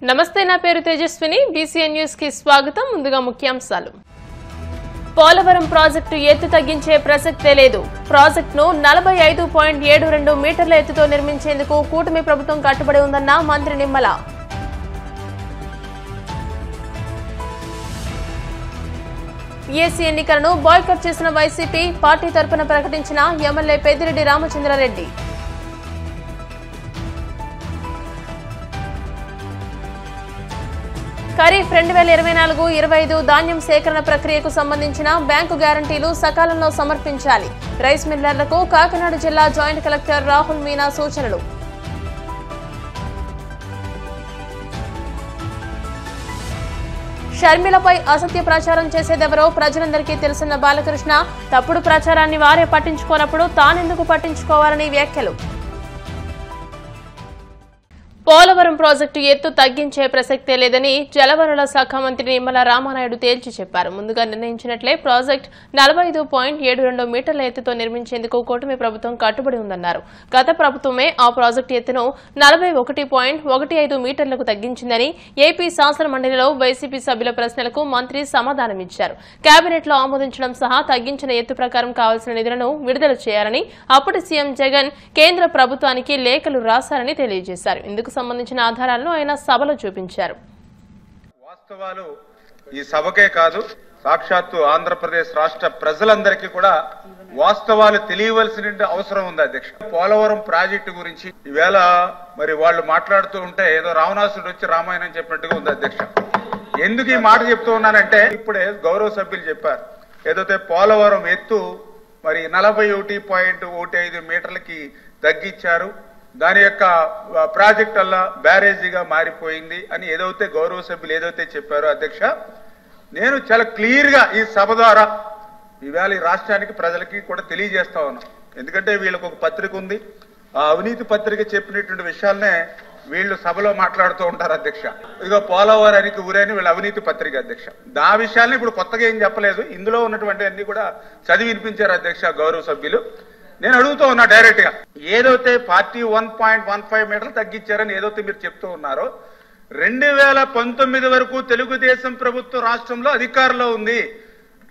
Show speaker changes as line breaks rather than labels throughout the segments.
నమస్తే, నా పేరు తేజస్విని. బీసీఎన్ న్యూస్ కి స్వాగతం. ముందుగా ముఖ్యాంశాలు. పోలవరం ప్రాజెక్టు ఎత్తు తగ్గించే ప్రసక్తే లేదు. ప్రాజెక్టును 45.72 మీటర్ల ఎత్తుతో నిర్మించేందుకు కూటమి ప్రభుత్వం కట్టుబడి ఉందన్న మంత్రి నిమ్మల. ఈసీ ఎన్నికలను బాయ్కాట్ చేసిన వైసీపీ పార్టీ తరపున ప్రకటించిన ఎమ్మెల్యే పెద్దిరెడ్డి రామచంద్రారెడ్డి. ఖరీఫ్ 2024-25 ధాన్యం సేకరణ ప్రక్రియకు సంబంధించిన బ్యాంకు గ్యారంటీలు సకాలంలో సమర్పించాలి. రైస్ మిల్లర్లకు కాకినాడ జిల్లా జాయింట్ కలెక్టర్ రాహుల్ మీనా సూచనలు. షర్మిలపై అసత్య ప్రచారం చేసేదెవరో ప్రజలందరికీ తెలుసున్న బాలకృష్ణ తప్పుడు ప్రచారాన్ని వారే పట్టించుకోనప్పుడు తానెందుకు పట్టించుకోవాలని వ్యాఖ్యలు. పోలవరం ప్రాజెక్టు ఎత్తు తగ్గించే ప్రసక్తే లేదని జలవనరుల శాఖ మంత్రి నిమ్మల రామానాయుడు తేల్చి చెప్పారు. ముందుగా నిర్ణయించినట్లే ప్రాజెక్టు 45.72 మీటర్ల ఎత్తుతో నిర్మించేందుకు కూటమి ప్రభుత్వం కట్టుబడి ఉందన్నారు. గత ప్రభుత్వమే ఆ ప్రాజెక్టు ఎత్తును 41.15 మీటర్లకు తగ్గించిందని ఏపీ శాసన మండలిలో వైసీపీ సభ్యుల ప్రశ్నలకు మంత్రి సమాధానమిచ్చారు. కేబినెట్లో ఆమోదించడం సహా తగ్గించిన ఎత్తు ప్రకారం కావాల్సిన నిధులను విడుదల చేయాలని అప్పటి సీఎం జగన్ కేంద్ర ప్రభుత్వానికి లేఖలు రాశారని తెలియజేశారు. ఇందుకు సంబంధించిన ఆధారాలను ఆయన సభలో చూపించారు.
వాస్తవాలు ఈ సభకే కాదు, సాక్షాత్తు ఆంధ్రప్రదేశ్ రాష్ట్ర ప్రజలందరికీ కూడా వాస్తవాలు తెలియవలసిన అవసరం ఉంది అధ్యక్ష. పోలవరం ప్రాజెక్టు గురించి ఈవేళ మరి వాళ్ళు మాట్లాడుతూ ఉంటే ఏదో రావణాసుడు వచ్చి రామాయణం చెప్పినట్టుగా ఉంది అధ్యక్ష. ఎందుకు ఈ మాట చెప్తూ ఉన్నానంటే, ఇప్పుడే గౌరవ సభ్యులు చెప్పారు ఏదైతే పోలవరం ఎత్తు మరి 41.15 మీటర్లకి తగ్గించారు, దాని యొక్క ప్రాజెక్ట్ అలా బ్యారేజీగా మారిపోయింది అని ఏదైతే గౌరవ సభ్యులు ఏదైతే చెప్పారో అధ్యక్ష, నేను చాలా క్లియర్ గా ఈ సభ ద్వారా ఈవేళ ఈ రాష్ట్రానికి ప్రజలకి కూడా తెలియజేస్తా ఉన్నాం. ఎందుకంటే వీళ్ళకి ఒక పత్రిక ఉంది, ఆ అవినీతి పత్రిక చెప్పినటువంటి విషయాలనే వీళ్ళు సభలో మాట్లాడుతూ ఉంటారు అధ్యక్ష. ఇదిగో పోలవరానికి ఊరేని వీళ్ళ అవినీతి పత్రిక అధ్యక్ష. ఆ విషయాల్ని ఇప్పుడు కొత్తగా ఏం చెప్పలేదు, ఇందులో ఉన్నటువంటి అన్ని కూడా చదివి వినిపించారు అధ్యక్ష గౌరవ సభ్యులు. నేను అడుగుతూ ఉన్నా డైరెక్ట్ గా, ఏదైతే పార్టీ 1.15 మీటర్లు తగ్గించారని ఏదైతే మీరు చెప్తూ ఉన్నారో, 2019 వరకు తెలుగుదేశం ప్రభుత్వం రాష్ట్రంలో అధికారంలో ఉంది.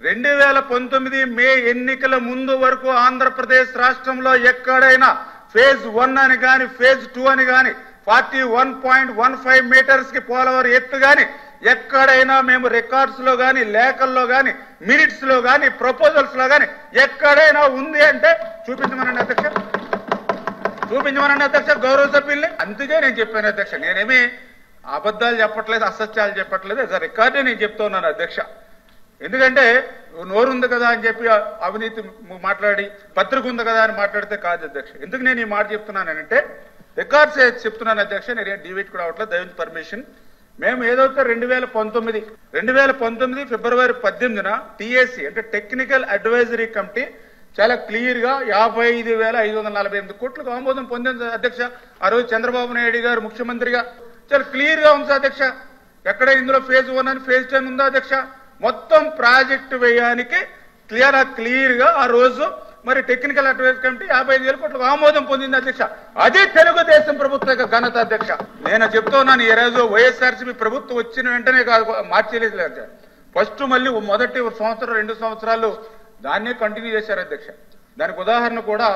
2019 మే ఎన్నికల ముందు వరకు ఆంధ్రప్రదేశ్ రాష్ట్రంలో ఎక్కడైనా ఫేజ్ 1 అని గాని ఫేజ్ 2 అని గాని 41.15 మీటర్స్ కి పోలవరం ఎత్తు గాని ఎక్కడైనా మేము రికార్డ్స్ లో గాని లేఖల్లో గాని మినిట్స్ లో గాని ప్రపోజల్స్ లో గాని ఎక్కడైనా ఉంది అంటే చూపించమనండి అధ్యక్ష, చూపించమనండి అధ్యక్ష గౌరవ సభ్యుల్ని. అందుకే నేను చెప్పాను అధ్యక్ష, నేనేమి అబద్ధాలు చెప్పట్లేదు, అసత్యాలు చెప్పట్లేదు, రికార్డే నేను చెప్తున్నాను అధ్యక్ష. ఎందుకంటే నోరుంది కదా అని చెప్పి అవినీతి మాట్లాడి పత్రిక ఉంది కదా అని మాట్లాడితే కాదు అధ్యక్ష. ఎందుకు నేను ఈ మాట చెప్తున్నానంటే రికార్డ్స్ చెప్తున్నాను అధ్యక్ష, నేను డిబేట్ కూడా అవట్లేదు, దయచేసి పర్మిషన్. మేము ఏదైతే 2019 ఫిబ్రవరి 18న టీఏసీ అంటే టెక్నికల్ అడ్వైజరీ కమిటీ చాలా క్లియర్ గా 55,548 కోట్లకు ఆమోదం పొందింది అధ్యక్ష. ఆ రోజు చంద్రబాబు నాయుడు గారు ముఖ్యమంత్రిగా చాలా క్లియర్ గా ఉంది అధ్యక్ష. ఎక్కడ ఇందులో ఫేజ్ 1 అని ఫేజ్ 10 ఉందా అధ్యక్ష? మొత్తం ప్రాజెక్టు వ్యయానికి క్లియర్ గా ఆ రోజు మరి టెక్నికల్ అడ్వైజ్ కమిటీ 55,000 కోట్లకు ఆమోదం పొందింది అధ్యక్ష. అది తెలుగుదేశం ప్రభుత్వ యొక్క ఘనత అధ్యక్ష. నేను చెప్తా ఉన్నాను, ఈ రోజు వైఎస్ఆర్సీపీ ప్రభుత్వం వచ్చిన వెంటనే కాదు మార్చేలేదు, ఫస్ట్ మళ్ళీ మొదటి సంవత్సరం 2 సంవత్సరాలు దాన్నే కంటిన్యూ చేశారు అధ్యక్ష. దానికి ఉదాహరణ కూడా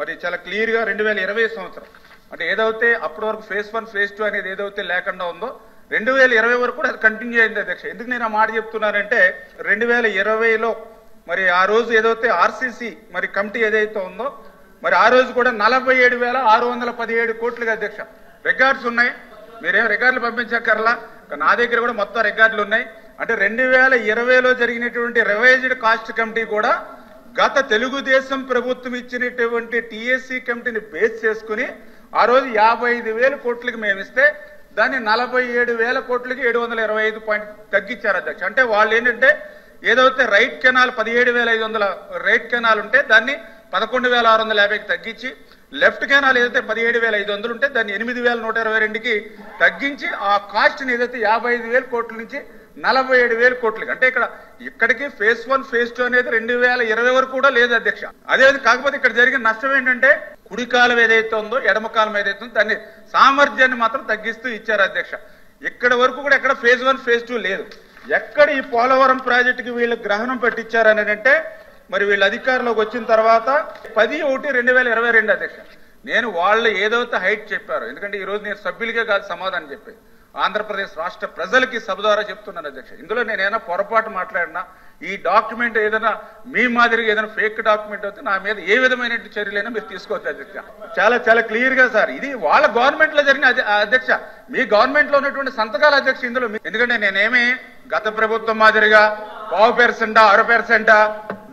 మరి చాలా క్లియర్ గా 2020 సంవత్సరం అంటే ఏదైతే అప్పటి వరకు ఫేజ్ 1 ఫేజ్ 2 అనేది ఏదైతే లేకుండా ఉందో 2020 వరకు కూడా అది కంటిన్యూ అయింది అధ్యక్ష. ఎందుకు నేను ఆ మాట చెప్తున్నానంటే 2020లో మరి ఆ రోజు ఏదైతే ఆర్సీసీ మరి కమిటీ ఏదైతే ఉందో మరి ఆ రోజు కూడా 47,617 కోట్లుగా అధ్యక్ష రికార్డ్స్ ఉన్నాయి. మీరేం రికార్డులు పంపించక్కర్లా, నా దగ్గర కూడా మొత్తం రికార్డులు ఉన్నాయి. అంటే 2020లో జరిగినటువంటి రివైజ్డ్ కాస్ట్ కమిటీ కూడా గత తెలుగుదేశం ప్రభుత్వం ఇచ్చినటువంటి టీఎస్సీ కమిటీని బేస్ చేసుకుని ఆ రోజు 55,000 కోట్లకి మేము ఇస్తే దాన్ని 47,000 కోట్లకి 725 పాయింట్ తగ్గించారు అధ్యక్ష. అంటే వాళ్ళు ఏంటంటే ఏదైతే రైట్ కెనాల్ 17,500 రైట్ కెనాల్ ఉంటే దాన్ని 11,650కి తగ్గించి, లెఫ్ట్ కెనాల్ ఏదైతే 17,500 ఉంటే దాన్ని 8,122కి తగ్గించి ఆ కాస్ట్ ని ఏదైతే 55,000 కోట్ల నుంచి 47,000 కోట్లకి. అంటే ఇక్కడికి ఫేజ్ 1 ఫేజ్ 2 అనేది 2020 వరకు కూడా లేదు అధ్యక్ష. అదే కాకపోతే ఇక్కడ జరిగిన నష్టం ఏంటంటే కుడి కాలం ఏదైతే ఉందో ఎడమ కాలం ఏదైతే ఉందో దాన్ని సామర్థ్యాన్ని మాత్రం తగ్గిస్తూ ఇచ్చారు అధ్యక్ష. ఇక్కడ వరకు కూడా ఎక్కడ ఫేజ్ 1 ఫేజ్ 2 లేదు. ఎక్కడ ఈ పోలవరం ప్రాజెక్టుకి వీళ్ళు గ్రహణం పట్టించారని అంటే మరి వీళ్ళ అధికారంలోకి వచ్చిన తర్వాత 10/1/2022 అధ్యక్ష. నేను వాళ్ళు ఏదైతే హైట్ చెప్పారో, ఎందుకంటే ఈ రోజు నేను సభ్యులకే కాదు సమాధానం చెప్పేది, ఆంధ్రప్రదేశ్ రాష్ట్ర ప్రజలకి సభ ద్వారా చెప్తున్నాను అధ్యక్ష. ఇందులో నేను ఏదైనా పొరపాటు మాట్లాడినా ఈ డాక్యుమెంట్ ఏదైనా మీ మాదిరిగా ఏదైనా ఫేక్ డాక్యుమెంట్ అయితే నా మీద ఏ విధమైన చర్యలైనా మీరు తీసుకోవచ్చు అధ్యక్ష. చాలా చాలా క్లియర్ గా సార్ ఇది వాళ్ళ గవర్నమెంట్ లో జరిగిన అధ్యక్ష. మీ గవర్నమెంట్ లో ఉన్నటువంటి సంతకాల అధ్యక్ష ఇందులో. ఎందుకంటే నేనేమి గత ప్రభుత్వం మాదిరిగా 1% 6%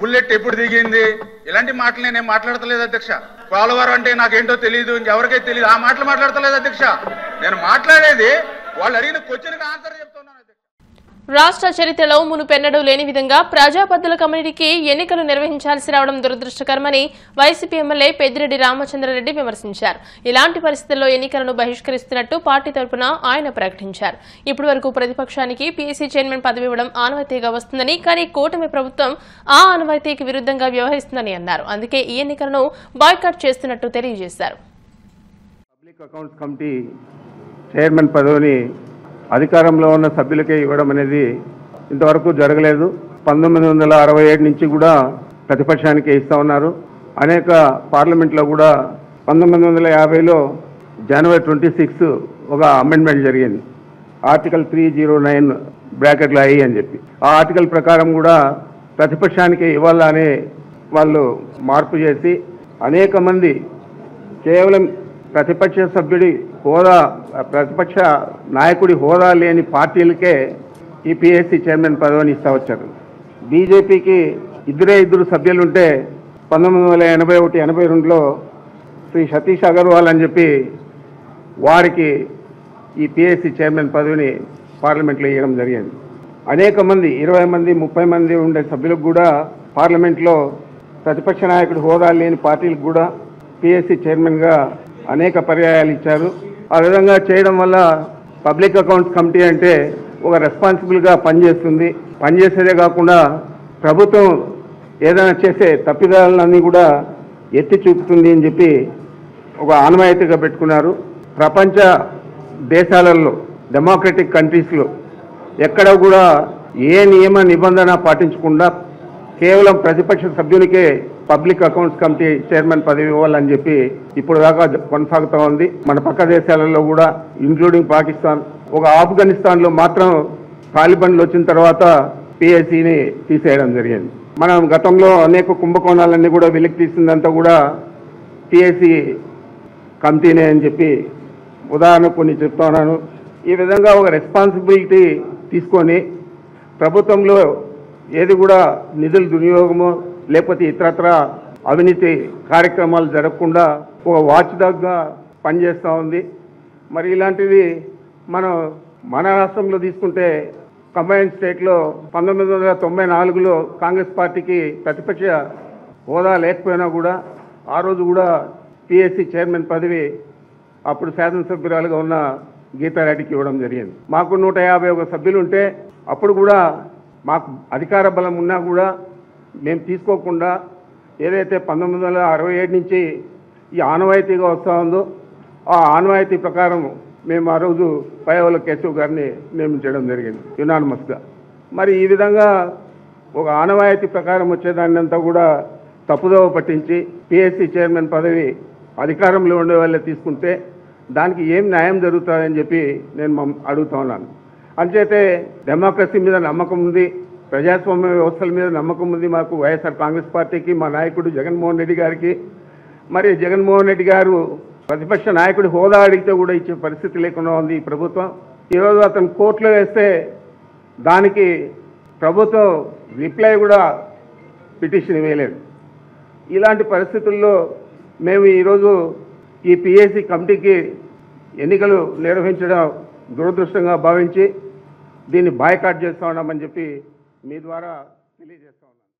బుల్లెట్ ఎప్పుడు దిగింది ఇలాంటి మాటలు నేనేం మాట్లాడతలేదు అధ్యక్ష. పోలవరం అంటే నాకేంటో తెలియదు, ఇంకెవరికైతే తెలియదు ఆ మాటలు మాట్లాడతలేదు అధ్యక్ష. నేను మాట్లాడేది వాళ్ళు అడిగిన క్వశ్చన్కి ఆన్సర్ చెప్తున్నాను అధ్యక్ష.
రాష్ట్ర చరిత్రలో మునుపెన్నడూ లేని విధంగా ప్రజాపద్దుల కమిటీకి ఎన్నికలు నిర్వహించాల్సి రావడం దురదృష్టకరమని వైసీపీ ఎమ్మెల్యే పెద్దిరెడ్డి రామచంద్రారెడ్డి విమర్శించారు. ఇలాంటి పరిస్థితుల్లో ఎన్నికలను బహిష్కరిస్తున్నట్టు పార్టీ తరపున ఆయన ప్రకటించారు. ఇప్పటి వరకు ప్రతిపక్షానికి పీసీ చైర్మన్ పదవి ఇవ్వడం ఆనవాయితీగా వస్తుందని, కానీ కూటమి ప్రభుత్వం ఆ ఆనవాయితీకి విరుద్ధంగా వ్యవహరిస్తుందని అన్నారు. అందుకే ఈ ఎన్నికలను బాయ్కాట్ చేస్తున్నట్టు తెలియజేశారు.
పబ్లిక్ అకౌంట్స్ కమిటీ చైర్మన్ పదవిని అధికారంలో ఉన్న సభ్యులకే ఇవ్వడం అనేది ఇంతవరకు జరగలేదు. 1967 నుంచి కూడా ప్రతిపక్షానికే ఇస్తూ ఉన్నారు. అనేక పార్లమెంట్లో కూడా 1950లో జనవరి 26 ఒక అమెండ్మెంట్ జరిగింది, ఆర్టికల్ 309 బ్రాకెట్లో ఐ అని చెప్పి. ఆ ఆర్టికల్ ప్రకారం కూడా ప్రతిపక్షానికి ఇవ్వాలని వాళ్ళు మార్పు చేసి అనేక మంది కేవలం ప్రతిపక్ష సభ్యుడి హోదా, ప్రతిపక్ష నాయకుడి హోదా లేని పార్టీలకే ఈ పిఎస్సి చైర్మన్ పదవిని ఇస్తా వచ్చారు. బీజేపీకి ఇద్దరు సభ్యులుంటే 1981-82లో శ్రీ సతీష్ అగర్వాల్ అని చెప్పి వారికి ఈ పిఎస్సి చైర్మన్ పదవిని పార్లమెంట్లో ఇవ్వడం జరిగింది. అనేక మంది 20 మంది 30 మంది ఉండే సభ్యులకు కూడా పార్లమెంట్లో ప్రతిపక్ష నాయకుడి హోదా లేని పార్టీలకు కూడా పిఎస్సి చైర్మన్గా అనేక పర్యాయాలు ఇచ్చారు. ఆ విధంగా చేయడం వల్ల పబ్లిక్ అకౌంట్స్ కమిటీ అంటే ఒక రెస్పాన్సిబుల్గా పనిచేస్తుంది. పనిచేసేదే కాకుండా ప్రభుత్వం ఏదైనా చేసే తప్పిదాలన్నీ కూడా ఎత్తి చూపుతుంది అని చెప్పి ఒక ఆనవాయితీగా పెట్టుకున్నారు. ప్రపంచ దేశాలలో డెమోక్రటిక్ కంట్రీస్లో ఎక్కడ కూడా ఏ నియమ నిబంధన పాటించకుండా కేవలం ప్రతిపక్ష సభ్యునికే పబ్లిక్ అకౌంట్స్ కమిటీ చైర్మన్ పదవి ఇవ్వాలని చెప్పి ఇప్పుడు దాకా కొనసాగుతూ ఉంది. మన పక్క దేశాలలో కూడా ఇంక్లూడింగ్ పాకిస్తాన్, ఒక ఆఫ్ఘనిస్తాన్లో మాత్రం తాలిబాన్లు వచ్చిన తర్వాత పిఎస్సిని తీసేయడం జరిగింది. మనం గతంలో అనేక కుంభకోణాలన్నీ కూడా వెలికి తీసిందంతా కూడా పిఎస్సి కమిటీనే అని చెప్పి ఉదాహరణ కొన్ని చెప్తా ఉన్నాను. ఈ విధంగా ఒక రెస్పాన్సిబిలిటీ తీసుకొని ప్రభుత్వంలో ఏది కూడా నిధుల దుర్వినియోగము లేకపోతే ఇతరత్ర అవినీతి కార్యక్రమాలు జరగకుండా ఒక వాచ్ డాగ్గా పనిచేస్తూ ఉంది. మరి ఇలాంటివి మన రాష్ట్రంలో తీసుకుంటే కంబైన్డ్ స్టేట్లో 1994లో కాంగ్రెస్ పార్టీకి ప్రతిపక్ష హోదా లేకపోయినా కూడా ఆ రోజు కూడా పిఎస్సి చైర్మన్ పదవి అప్పుడు శాసనసభ్యురాలుగా ఉన్న గీతారెడ్డికి ఇవ్వడం జరిగింది. మాకు 151 సభ్యులు ఉంటే అప్పుడు కూడా మాకు అధికార బలం ఉన్నా కూడా మేము తీసుకోకుండా ఏదైతే 1967 నుంచి ఈ ఆనవాయితీగా వస్తూ ఉందో ఆ ఆనవాయితీ ప్రకారం మేము ఆ రోజు పైవల కేశవ్ గారిని నియమించడం జరిగింది యునానిమస్గా. మరి ఈ విధంగా ఒక ఆనవాయితీ ప్రకారం వచ్చేదాన్ని అంతా కూడా తప్పుదోవ పట్టించి పిఎస్సి చైర్మన్ పదవి అధికారంలో ఉండే వాళ్ళే తీసుకుంటే దానికి ఏం న్యాయం జరుగుతుందని చెప్పి నేను అడుగుతా ఉన్నాను. అంచేతే డెమోక్రసీ మీద నమ్మకం ఉంది, ప్రజాస్వామ్య వ్యవస్థల మీద నమ్మకం ఉంది మాకు వైఎస్ఆర్ కాంగ్రెస్ పార్టీకి, మా నాయకుడు జగన్మోహన్ రెడ్డి గారికి. మరి జగన్మోహన్ రెడ్డి గారు ప్రతిపక్ష నాయకుడి హోదా అడిగితే కూడా ఇచ్చే పరిస్థితి లేకుండా ఉంది ఈ ప్రభుత్వం. ఈరోజు అతను కోర్టులో వేస్తే దానికి ప్రభుత్వం రిప్లై కూడా పిటిషన్ వేయలేదు. ఇలాంటి పరిస్థితుల్లో మేము ఈరోజు ఈ పిఎస్సి కమిటీకి ఎన్నికలు నిర్వహించడం దురదృష్టంగా భావించి దీన్ని బాయ్కాట్ చేస్తూ ఉన్నామని చెప్పి మీ ద్వారా తెలియజేస్తా ఉన్నాను.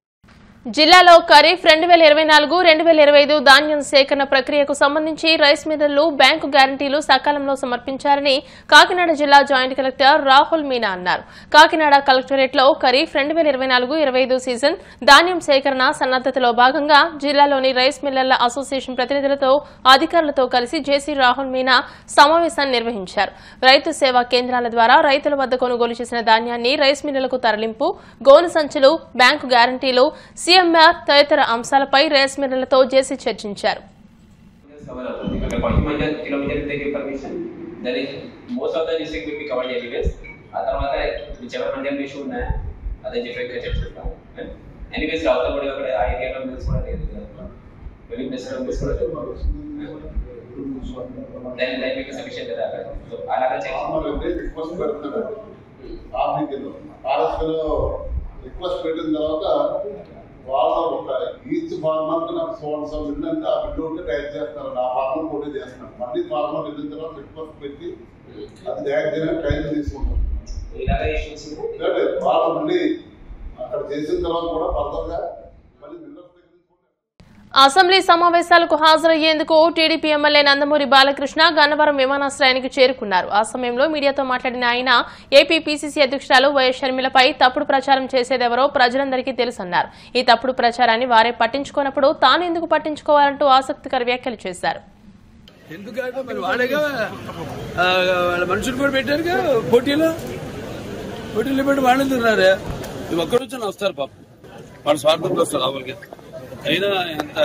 జిల్లాలో ఖరీఫ్ 2024-2025 ధాన్యం సేకరణ ప్రక్రియకు సంబంధించి రైస్ మిల్లర్లు బ్యాంకు గ్యారంటీలు సకాలంలో సమర్పించారని కాకినాడ జిల్లా జాయింట్ కలెక్టర్ రాహుల్ మీనా అన్నారు. కాకినాడ కలెక్టరేట్లో ఖరీఫ్ 2024-25 సీజన్ ధాన్యం సేకరణ సన్నద్ధతలో భాగంగా జిల్లాలోని రైస్ మిల్లర్ల అసోసియేషన్ ప్రతినిధులతో అధికారులతో కలిసి జేసీ రాహుల్ మీనా సమావేశాన్ని నిర్వహించారు. రైతు సేవా కేంద్రాల ద్వారా రైతుల వద్ద కొనుగోలు చేసిన ధాన్యాన్ని రైస్ మిల్లులకు తరలింపు, గోను సంచులు, బ్యాంకు గ్యారంటీలు, CMR తదితర అంశాలపై రైస్ మిల్లర్లతో జేసీ చర్చించారు.
రిక్వెస్ట్ పెట్టిన తర్వాత వాళ్ళ ఒక ఈచ్ ఫార్మర్కి నాకు సో ఏంటంటే ఆ బిడ్డ ఉంటే టైప్ చేస్తారు, ఆ ఫార్మర్ పోటీ చేస్తున్నారు. మళ్ళీ ఫార్మర్ వెళ్ళిన తర్వాత రిక్వెస్ట్ పెట్టి అది తయారు చేయడానికి టైం తీసుకుంటారు. వాళ్ళు మళ్ళీ అక్కడ చేసిన తర్వాత కూడా ఫర్దర్గా మళ్ళీ
అసెంబ్లీ సమావేశాలకు హాజరయ్యేందుకు టీడీపీ ఎమ్మెల్యే నందమూరి బాలకృష్ణ గన్నవరం విమానాశ్రయానికి చేరుకున్నారు. ఆ సమయంలో మీడియాతో మాట్లాడిన ఆయన ఏపీ పీసీసీ అధ్యక్షురాలు వైఎస్ షర్మిలపై తప్పుడు ప్రచారం చేసేదెవరో ప్రజలందరికీ తెలుసన్నారు. ఈ తప్పుడు ప్రచారాన్ని వారే పట్టించుకోనప్పుడు తాను ఎందుకు పట్టించుకోవాలంటూ ఆసక్తికర వ్యాఖ్యలు చేశారు.
పోటీలో పెట్టి వాళ్ళు తిన్నారు. ఒక్కరు వచ్చి వస్తారు పాప, వాళ్ళ స్వార్థంలో వస్తారు లోపలికి. అయినా ఎంత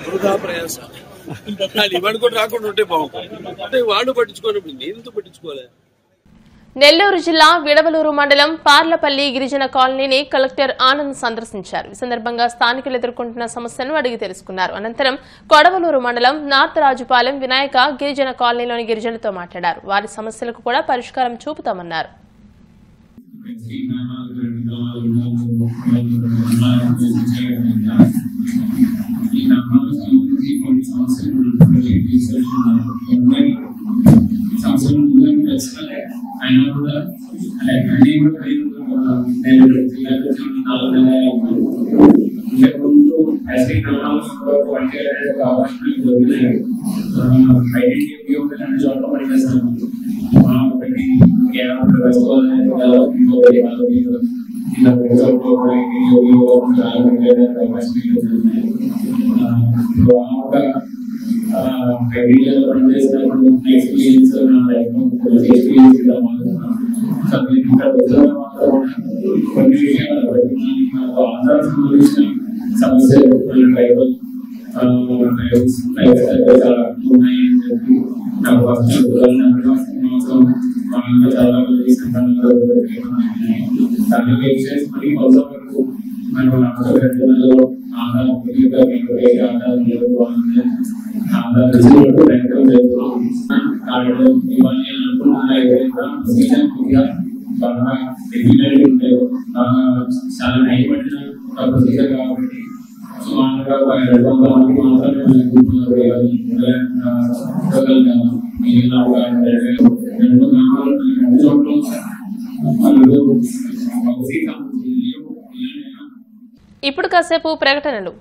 వృధా ప్రయాస, ఇవాడు కూడా రాకుండా ఉంటే బాగుంటుంది. అంటే వాళ్ళు పట్టించుకోనప్పుడు నేను పట్టించుకోలే.
నెల్లూరు జిల్లా విడవలూరు మండలం పార్లపల్లి గిరిజన కాలనీని కలెక్టర్ ఆనంద్ సందర్శించారు. ఈ సందర్భంగా స్థానికులు ఎదుర్కొంటున్న సమస్యలను అడిగి తెలుసుకున్నారు. అనంతరం కొడవలూరు మండలం నార్త్ రాజుపాలెం వినాయక గిరిజన కాలనీలోని గిరిజనులతో మాట్లాడారు. వారి సమస్యలకు కూడా పరిష్కారం చూపుతామన్నారు.
సమస్యలు ట్రైబల్ చాలా నయపడిన ప్రొసీజర్ కాబట్టి సుమారుగా 200 మంది మాత్రమే మిగిలిన 2 గ్రామాలు 2 చోట్ల
ఇప్పుడు కాసేపు ప్రకటనలు.